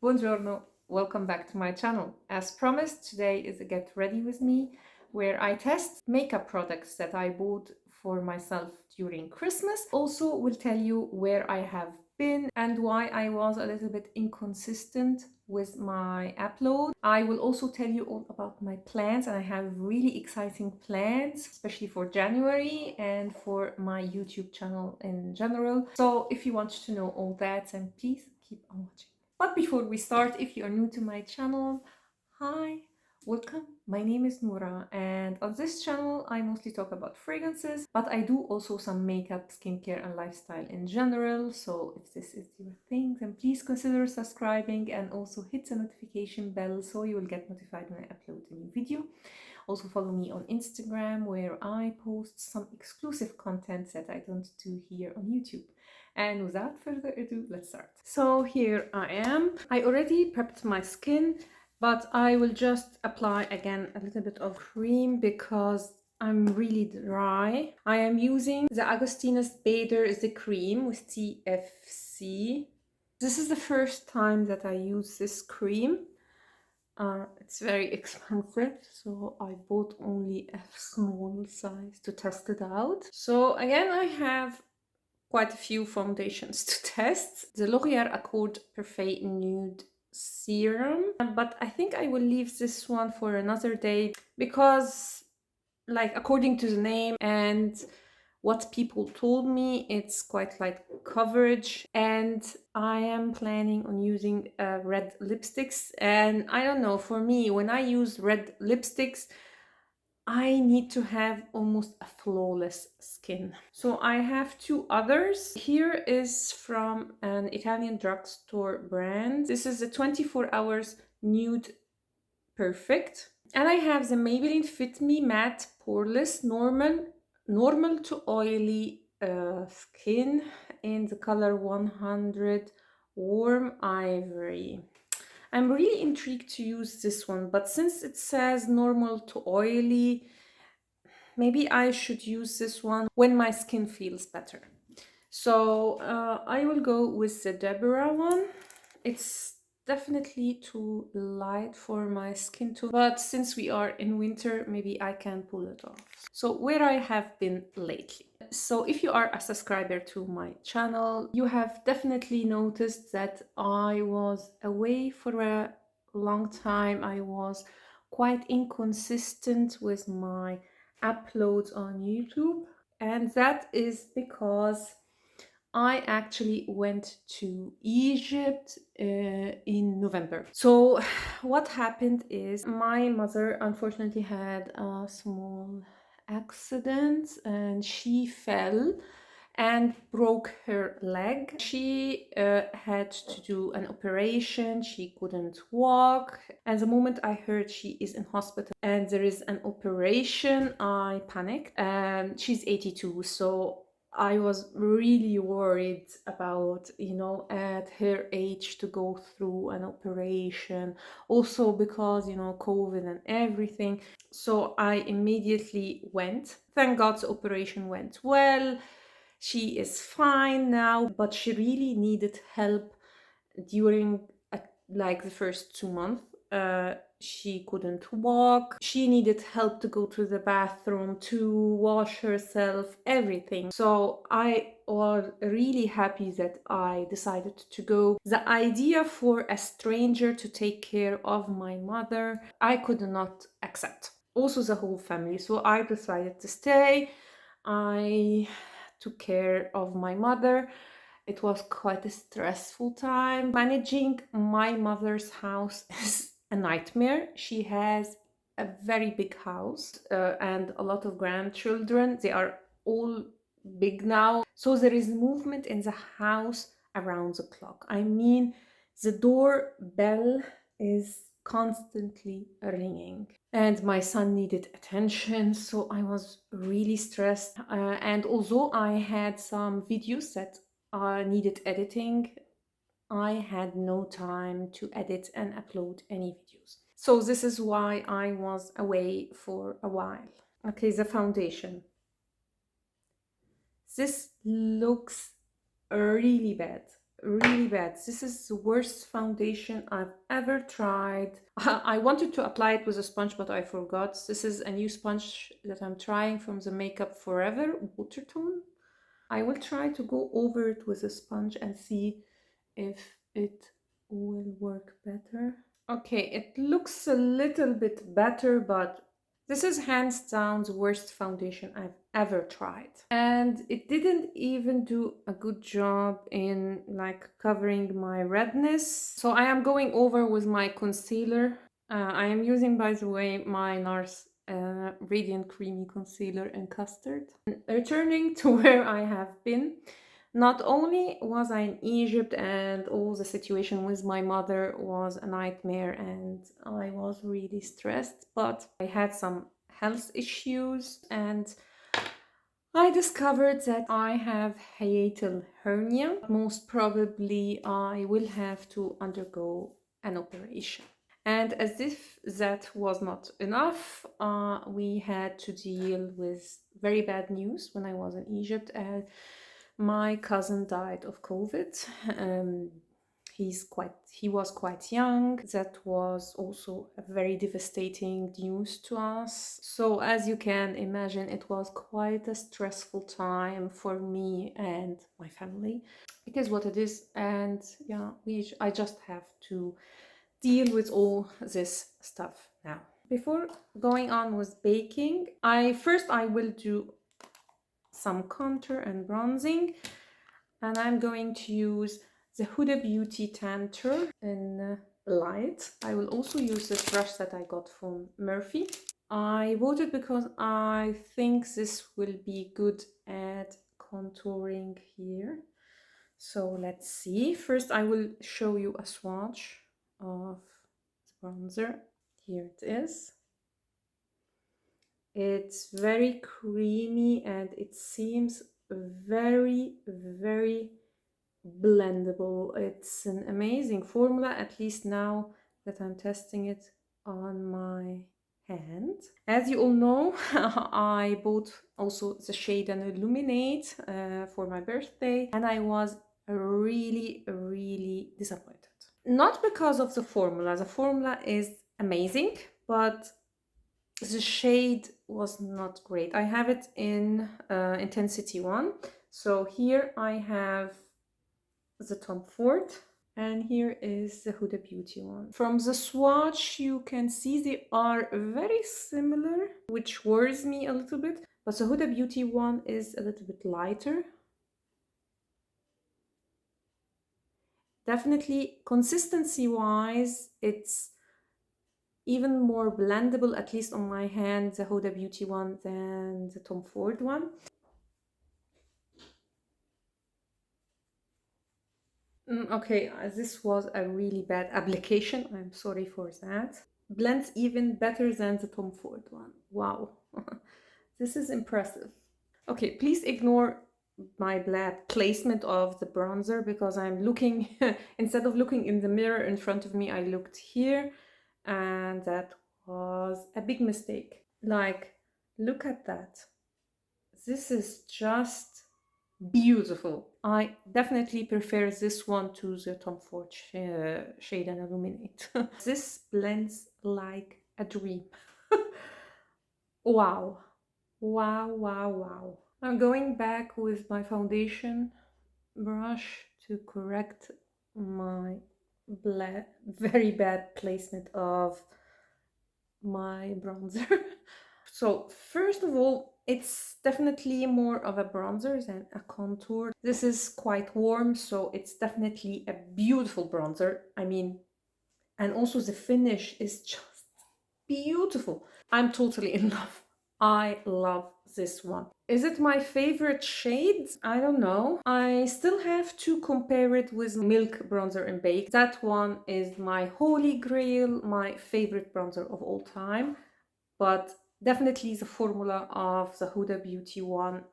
Buongiorno, welcome back to my channel. As promised, today is a Get Ready With Me, where I test makeup products that I bought for myself during Christmas. Also will tell you where I have been and why I was a little bit inconsistent with my upload. I will also tell you all about my plans, and I have really exciting plans, especially for January and for my YouTube channel in general. So if you want to know all that, then please keep on watching. But before we start, if you are new to my channel, hi, welcome. My name is Noura, and on this channel I mostly talk about fragrances, but I do also some makeup, skincare and lifestyle in general. So if this is your thing, then please consider subscribing and also hit the notification bell so you will get notified when I upload a new video. Also follow me on Instagram, where I post some exclusive content that I don't do here on YouTube. And without further ado, let's start. So here I am. I already prepped my skin, but I will just apply again a little bit of cream because I'm really dry. I am using the Agostinus Bader is the cream with TFC. This is the first time that I use this cream. It's very expensive, so I bought only a small size to test it out. So again, I have quite a few foundations to test. The L'Oréal Accord Parfait Nude Serum, but I think I will leave this one for another day because, like, according to the name and what people told me, it's quite light coverage, and I am planning on using red lipsticks. And I don't know, for me, when I use red lipsticks, I need to have almost a flawless skin. So I have two others. Here is from an Italian drugstore brand. This is a 24 hours nude perfect. And I have the Maybelline Fit Me Matte Poreless normal to oily skin in the color 100 Warm Ivory. I'm really intrigued to use this one, but since it says normal to oily, maybe I should use this one when my skin feels better. So I will go with the Deborah one. It's definitely too light for my skin tone, but since we are in winter, maybe I can pull it off. So where I have been lately. So if you are a subscriber to my channel, you have definitely noticed that I was away for a long time. I was quite inconsistent with my uploads on YouTube, and that is because I actually went to Egypt in November. So what happened is my mother unfortunately had a small accident and she fell and broke her leg. She had to do an operation. She couldn't walk. And the moment I heard she is in hospital and there is an operation, I panicked. She's 82, so I was really worried about, at her age to go through an operation. Also because, COVID and everything. So I immediately went. Thank God the operation went well. She is fine now, but she really needed help during like the first 2 months. She couldn't walk. She needed help to go to the bathroom, to wash herself, everything. So I was really happy that I decided to go. The idea for a stranger to take care of my mother, I could not accept. Also the whole family. So I decided to stay. I took care of my mother. It was quite a stressful time. Managing my mother's house is a nightmare. She has a very big house and a lot of grandchildren. They are all big now. So there is movement in the house around the clock. I mean, the doorbell is constantly ringing. And my son needed attention, so I was really stressed. And although I had some videos that needed editing, I had no time to edit and upload any videos. So this is why I was away for a while. Okay, the foundation. This looks really bad. really bad. This is the worst foundation I've ever tried. I wanted to apply it with a sponge, but I forgot. This is a new sponge that I'm trying from the Makeup Forever Watertone. I will try to go over it with a sponge and see if it will work better. Okay, it looks a little bit better, but this is hands down the worst foundation I've ever tried. And it didn't even do a good job in like covering my redness. So I am going over with my concealer. I am using, by the way, my NARS Radiant Creamy Concealer in Custard. Returning to where I have been. Not only was I in Egypt and all the situation with my mother was a nightmare and I was really stressed, but I had some health issues and I discovered that I have hiatal hernia. Most probably I will have to undergo an operation. And as if that was not enough, we had to deal with very bad news when I was in Egypt. My cousin died of COVID. He was quite young. That was also a very devastating news to us. So as you can imagine, it was quite a stressful time for me and my family. It is what it is, and yeah, I just have to deal with all this stuff now. Before going on with baking, I will do some contour and bronzing, and I'm going to use the Huda Beauty Tantour in light. I will also use this brush that I got from Murphy. I bought it because I think this will be good at contouring here. So let's see. First I will show you a swatch of the bronzer. Here it is. It's very creamy and it seems very, very blendable. It's an amazing formula, at least now that I'm testing it on my hand. As you all know, I bought also the shade and Illuminate for my birthday, and I was really, really disappointed. Not because of the formula is amazing, but the shade was not great. I have it in Intensity 1. So here I have the Tom Ford and here is the Huda Beauty one. From the swatch you can see they are very similar, which worries me a little bit, but the Huda Beauty one is a little bit lighter. Definitely consistency wise it's even more blendable, at least on my hand, the Huda Beauty one than the Tom Ford one. Okay, this was a really bad application. I'm sorry for that. Blends even better than the Tom Ford one. Wow, this is impressive. Okay, please ignore my bad placement of the bronzer because I'm looking, instead of looking in the mirror in front of me, I looked here and that was a big mistake. Like, look at that. This is just beautiful. I definitely prefer this one to the Tom Ford Shade and Illuminate. This blends like a dream. Wow. Wow, wow, wow. I'm going back with my foundation brush to correct my very bad placement of my bronzer. So first of all, it's definitely more of a bronzer than a contour. This is quite warm, so it's definitely a beautiful bronzer. I mean, and also the finish is just beautiful. I'm totally in love. I love this one. Is it my favorite shade? I don't know. I still have to compare it with Milk Bronzer in Bake. That one is my holy grail, my favorite bronzer of all time. But definitely the formula of the Huda Beauty one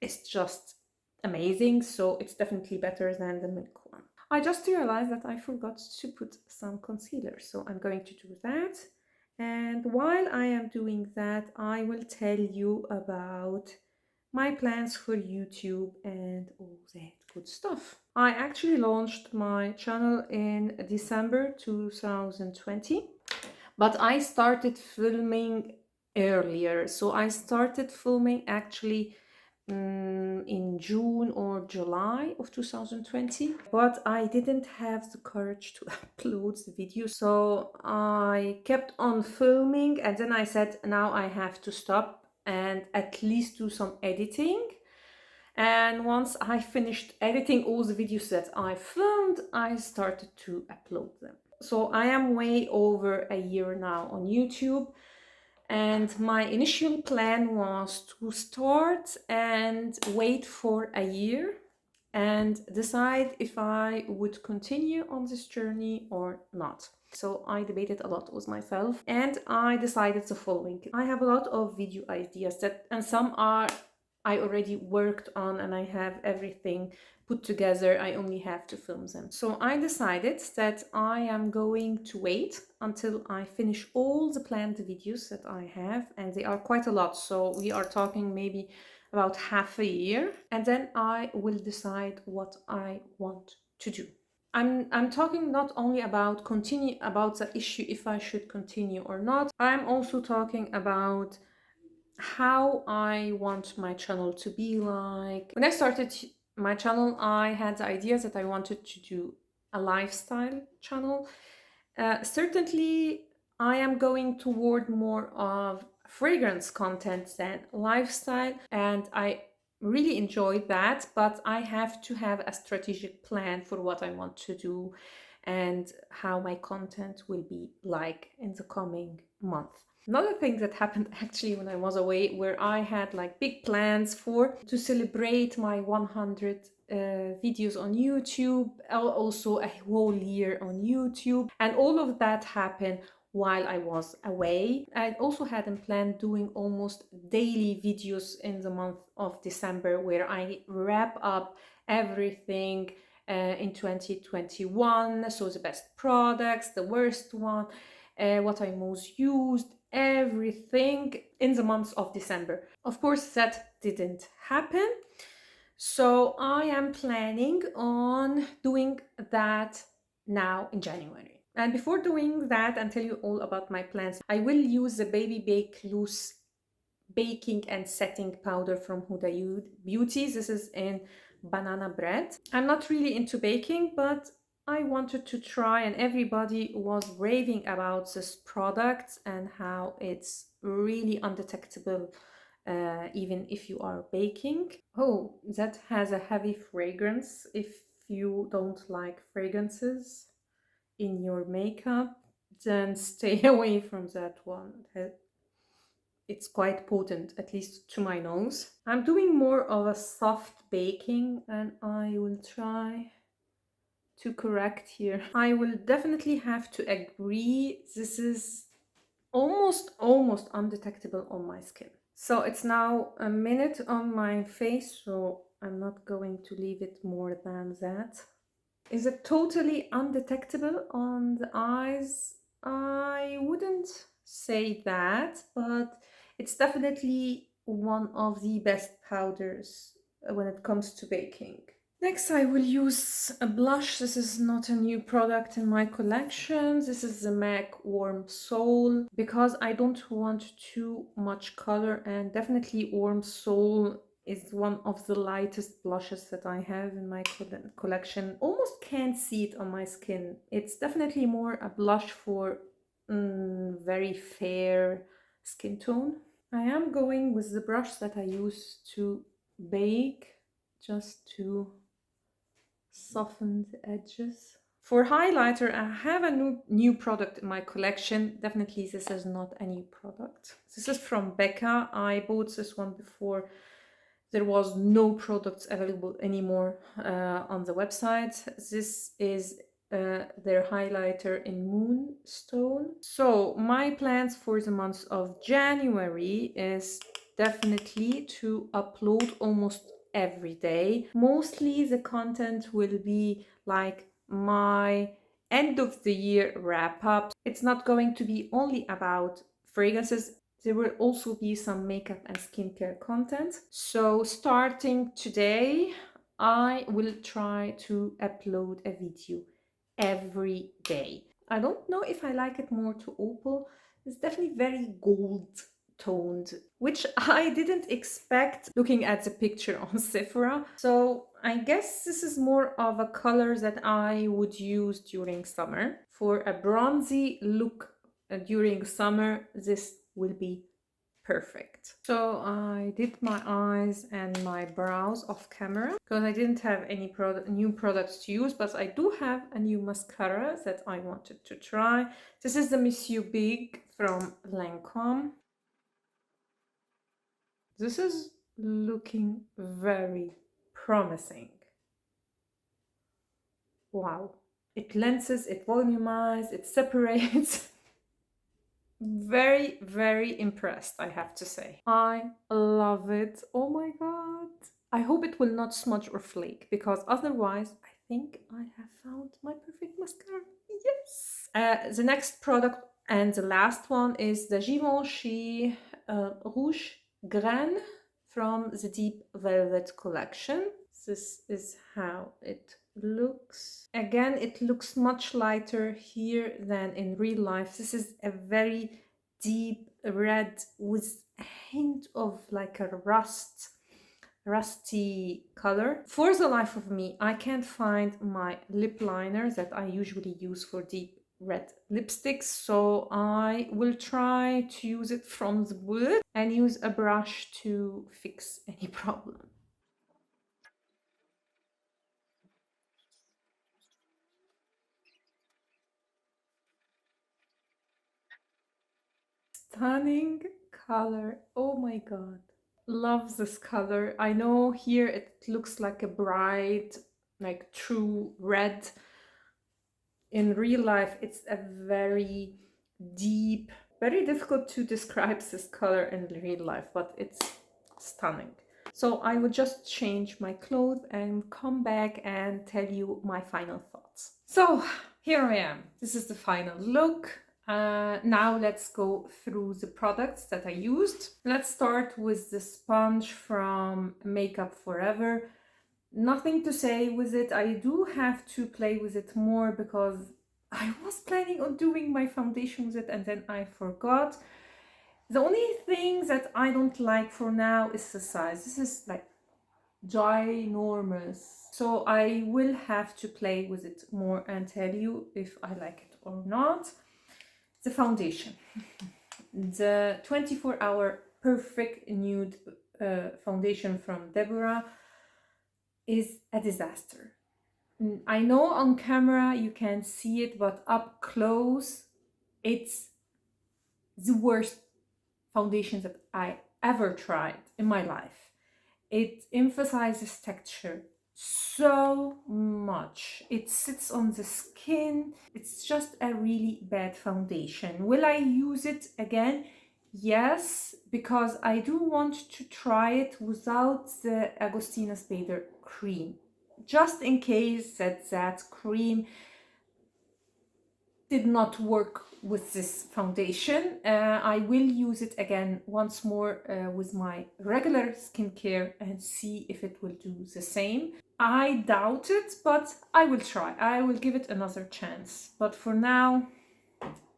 is just amazing. So it's definitely better than the Milk one. I just realized that I forgot to put some concealer. So I'm going to do that. And while I am doing that, I will tell you about my plans for YouTube and all that good stuff. I actually launched my channel in December 2020, but I started filming earlier. So I started filming actually in June or July of 2020, but I didn't have the courage to upload the video, so I kept on filming, and then I said now I have to stop and at least do some editing. And once I finished editing all the videos that I filmed, I started to upload them. So I am way over a year now on YouTube, and my initial plan was to start and wait for a year and decide if I would continue on this journey or not. So I debated a lot with myself, and I decided the following. I have a lot of video ideas and some are I already worked on, and I have everything put together. I only have to film them. So I decided that I am going to wait until I finish all the planned videos that I have, and they are quite a lot. So we are talking maybe about half a year, and then I will decide what I want to do. I'm talking not only about the issue if I should continue or not. I'm also talking about how I want my channel to be like. When I started my channel, I had the idea that I wanted to do a lifestyle channel. Certainly, I am going toward more of fragrance content than lifestyle, and I really enjoy that, but I have to have a strategic plan for what I want to do and how my content will be like in the coming month. Another thing that happened actually when I was away, where I had like big plans to celebrate my 100 videos on YouTube, also a whole year on YouTube, and all of that happened while I was away. I also had in plan doing almost daily videos in the month of December, where I wrap up everything in 2021. So the best products, the worst one, what I most used, everything in the month of December. Of course, that didn't happen. So I am planning on doing that now in January. And before doing that and tell you all about my plans, I will use the Baby Bake Loose baking and setting powder from Huda Beauty. This is in banana bread. I'm not really into baking, but I wanted to try, and everybody was raving about this product and how it's really undetectable even if you are baking. Oh, that has a heavy fragrance. If you don't like fragrances in your makeup, then stay away from that one. It's quite potent, at least to my nose. I'm doing more of a soft baking, and I will try to correct here. I will definitely have to agree, this is almost undetectable on my skin. So it's now a minute on my face, so I'm not going to leave it more than that. Is it totally undetectable on the eyes? I wouldn't say that, but it's definitely one of the best powders when it comes to baking. Next, I will use a blush. This is not a new product in my collection. This is the MAC Warm Soul, because I don't want too much color, and definitely Warm Soul is one of the lightest blushes that I have in my collection. Almost can't see it on my skin. It's definitely more a blush for very fair skin tone. I am going with the brush that I use to bake, just to soften the edges. For highlighter, I have a new product in my collection. Definitely this is not a new product. This is from Becca. I bought this one before there was no products available anymore on the website. This is their highlighter in Moonstone. So my plans for the month of January is definitely to upload almost every day. Mostly the content will be like my end of the year wrap up. It's not going to be only about fragrances. There will also be some makeup and skincare content. So starting today, I will try to upload a video every day. I don't know if I like it more to opal. It's definitely very gold toned, which I didn't expect looking at the picture on Sephora. So I guess this is more of a color that I would use during summer. For a bronzy look during summer, this will be perfect. So I did my eyes and my brows off camera because I didn't have any new products to use, but I do have a new mascara that I wanted to try. This is the Monsieur Big from Lancome. This is looking very promising. Wow. It lenses, it volumizes, it separates. Very, very impressed, I have to say. I love it. Oh my god. I hope it will not smudge or flake, because otherwise I think I have found my perfect mascara. Yes! The next product and the last one is the Givenchy Rouge Graine from the Deep Velvet collection. This is how it looks. Again, it looks much lighter here than in real life. This is a very deep red with a hint of like a rusty color. For the life of me, I can't find my lip liner that I usually use for deep red lipsticks, so I will try to use it from the bullet and use a brush to fix any problem. Stunning color. Oh my god. Love this color. I know here it looks like a bright, like true red. In real life, it's a very deep, very difficult to describe this color in real life, but it's stunning. So I would just change my clothes and come back and tell you my final thoughts. So here I am. This is the final look. Now let's go through the products that I used. Let's start with the sponge from Makeup Forever. Nothing to say with it. I do have to play with it more because I was planning on doing my foundation with it and then I forgot. The only thing that I don't like for now is the size. This is like ginormous. So I will have to play with it more and tell you if I like it or not. The foundation. The 24-hour perfect nude foundation from Deborah is a disaster. I know on camera you can see it, but up close it's the worst foundation that I ever tried in my life. It emphasizes texture so much. It sits on the skin. It's just a really bad foundation. Will I use it again? Yes, because I do want to try it without the Agostina Spader cream. Just in case that cream did not work with this foundation. I will use it again once more with my regular skincare and see if it will do the same. I doubt it, but I will try. I will give it another chance. But for now,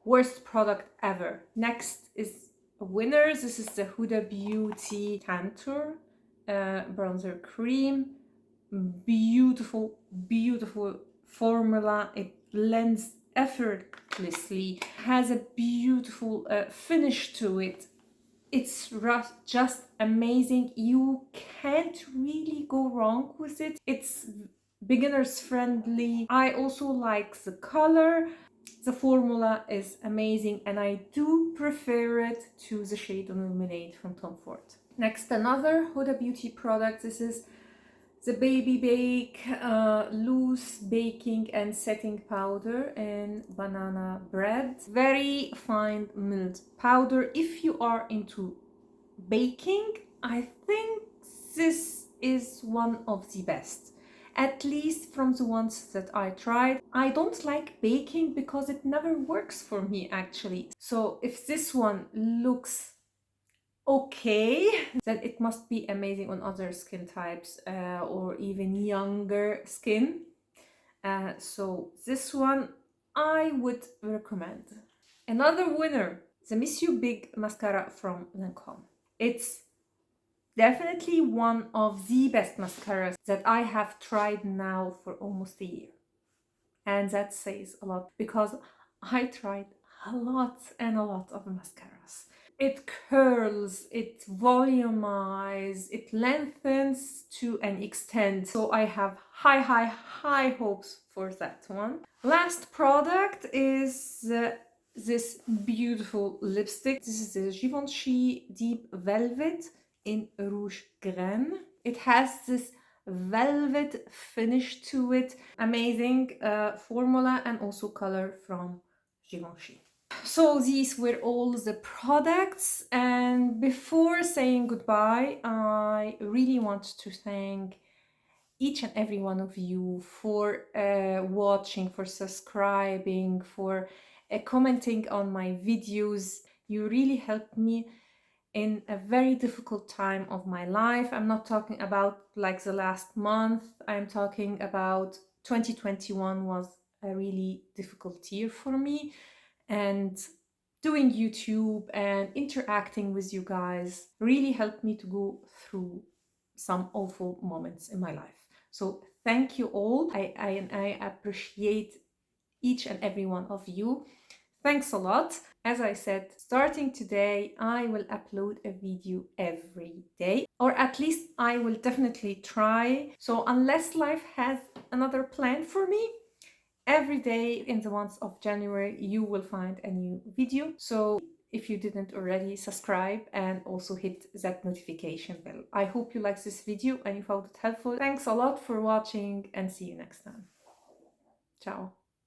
worst product ever. Next is a winner. This is the Huda Beauty Tantour bronzer cream. Beautiful, beautiful formula. It blends effortlessly, has a beautiful finish to it. It's just amazing. You can't really go wrong with it. It's beginners friendly. I also like the color. The formula is amazing and I do prefer it to the shade on Illuminate from Tom Ford. Next, another Huda Beauty product. This is the Baby Bake loose baking and setting powder in banana bread. Very fine milled powder. If you are into baking, I think this is one of the best, at least from the ones that I tried. I don't like baking because it never works for me actually. So if this one looks okay, then it must be amazing on other skin types or even younger skin. So this one I would recommend. Another winner, the Monsieur Big Mascara from Lancome. It's definitely one of the best mascaras that I have tried now for almost a year. And that says a lot because I tried a lot and a lot of mascaras. It curls, it volumizes, it lengthens to an extent. So I have high hopes for that one. Last product is this beautiful lipstick. This is the Givenchy Deep Velvet in Rouge Graine. It has this velvet finish to it. Amazing formula and also color from Givenchy. So these were all the products, and before saying goodbye, I really want to thank each and every one of you for watching, for subscribing, for commenting on my videos. You really helped me in a very difficult time of my life. I'm not talking about like the last month. I'm talking about 2021 was a really difficult year for me, and doing YouTube and interacting with you guys really helped me to go through some awful moments in my life. So thank you all. I appreciate each and every one of you. Thanks a lot. As I said, starting today, I will upload a video every day, or at least I will definitely try. So unless life has another plan for me, every day in the month of January, you will find a new video. So if you didn't already, subscribe and also hit that notification bell. I hope you liked this video and you found it helpful. Thanks a lot for watching and see you next time. Ciao.